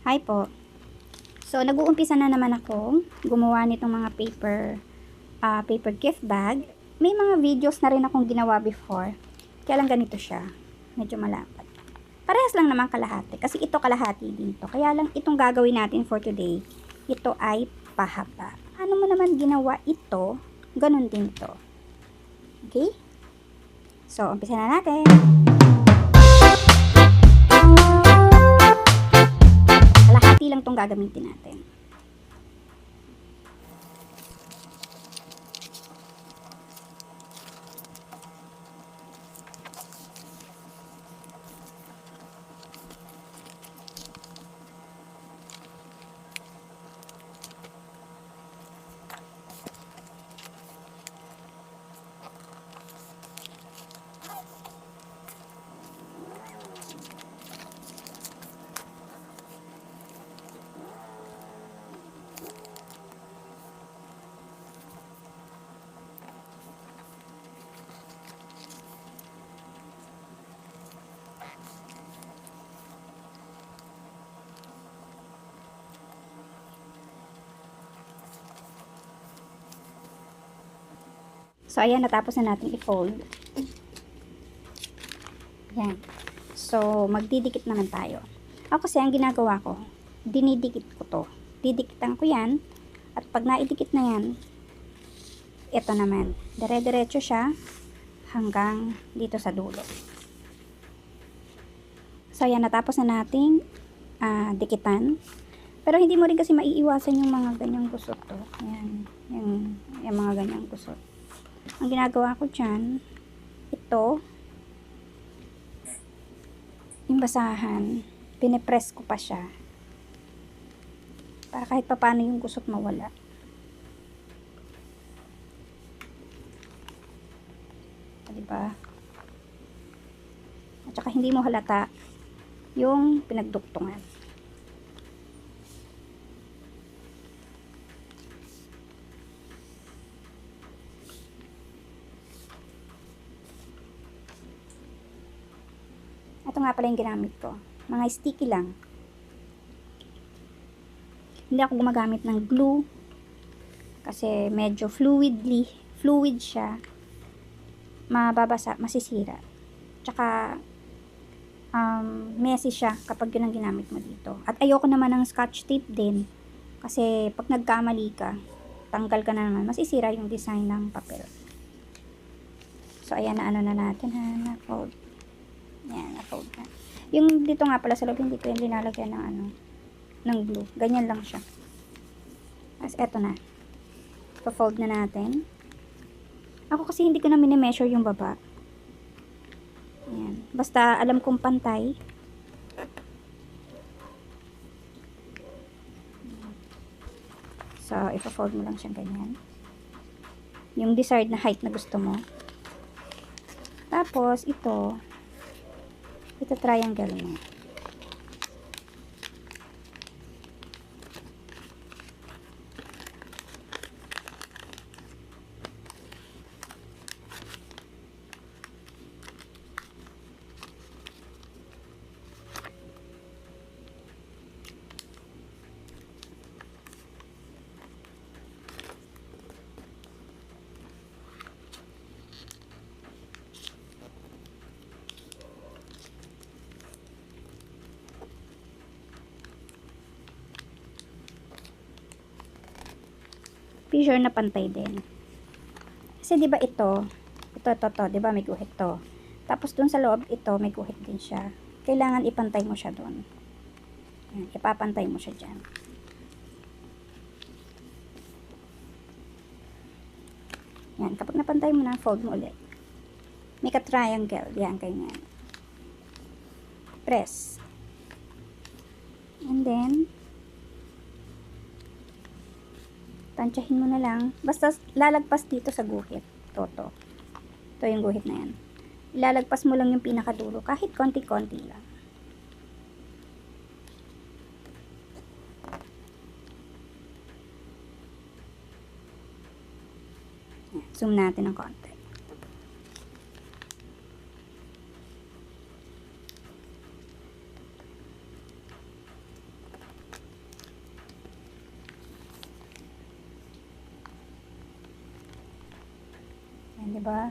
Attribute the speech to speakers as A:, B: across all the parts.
A: Hi po. So, nag-uumpisa na naman ako gumawa nitong mga paper gift bag. May mga videos na rin akong ginawa before. Kaya lang ganito siya. Medyo malapad. Parehas lang naman kalahati. Kasi ito kalahati din to. Kaya lang itong gagawin natin for today, ito ay pahaba. Ano mo naman ginawa ito, ganun din to. Okay? So, umpisa na natin. Kalahati lang tong gagamitin natin. So, ayan, natapos na natin i-fold. Ayan. So, magdidikit naman tayo. Ako kasi, ang ginagawa ko, dinidikit ko to. Didikitan ko yan. At pag naidikit na yan, ito naman. Dire-diretso siya hanggang dito sa dulo. So, ayan, natapos na nating dikitan. Pero hindi mo rin kasi maiiwasan yung mga ganyang gusot to. Ayan. Yung mga ganyang gusot. Ang ginagawa ko dyan, ito, yung basahan, pinipress ko pa siya. Para kahit pa paano yung gusot mawala. Diba? At saka hindi mo halata yung pinagduktungan. Ito nga pala yung ginamit ko. Mga sticky lang. Hindi ako gumagamit ng glue. Kasi medyo fluid siya. Mababasa, masisira. Tsaka, messy siya kapag yun ang ginamit mo dito. At ayoko naman ng scotch tape din. Kasi pag nagkamali ka, tanggal ka na naman, masisira yung design ng papel. So, ayan na ano na natin ha, na-fold. Yan, na-fold na. Yung dito nga pala sa loob, hindi ko yung linalagyan ng ng glue. Ganyan lang siya. As eto na. Pa-fold na natin. Ako kasi hindi ko na mini-measure yung baba. Ayan. Basta alam kong pantay. So, ipa-fold mo lang siya ganyan. Yung desired na height na gusto mo. Tapos, ito triangle mo. Be sure na pantay din. Kasi 'di ba ito, 'di ba may guhit to. Tapos dun sa loob ito may guhit din siya. Kailangan ipantay mo siya doon. Yan, ipapantay mo siya diyan. Yan, kapag napantay mo na, fold mo ulit. Make a triangle, yan ganyan. Press. And then tansyahin mo na lang. Basta lalagpas dito sa guhit. Ito yung guhit na yan. Ilalagpas mo lang yung pinakadulo. Kahit konti-konti lang. Zoom natin ng konti. Di ba?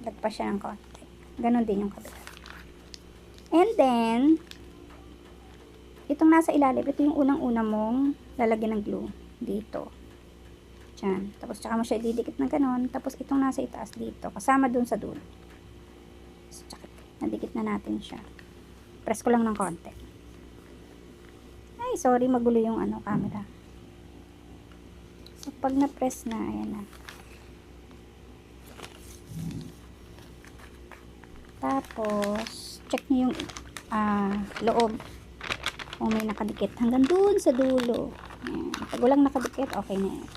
A: Lagpas siya ng konti. Ganon din yung kabila. And then, itong nasa ilalim, ito yung unang-una mong lalagyan ng glue. Dito. Diyan. Tapos, tsaka mo siya ididikit ng ganon. Tapos, itong nasa itaas dito. Kasama dun sa dulo. So, tsaka, nadikit na natin siya. Press ko lang ng konti. Ay, sorry, magulo yung camera. So, pag na-press na, ayan na. Tapos, check nyo yung loob. Kung may nakadikit. Hanggang dun sa dulo. Ayan. Pag walang nakadikit, okay na yan.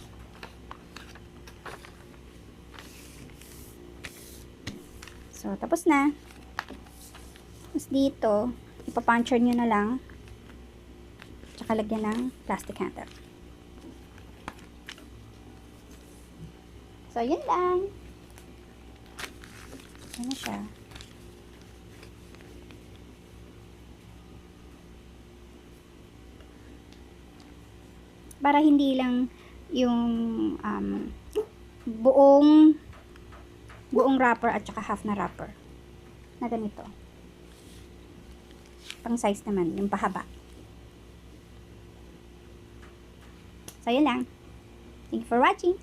A: So, tapos na. Tapos dito, ipapuncture nyo na lang. Tsaka lagyan ng plastic handle. So, yun lang. Yan na siya. Para hindi lang yung buong wrapper at saka half na wrapper. Na ganito. Pang size naman, yung pahaba. So, yun lang. Thank you for watching.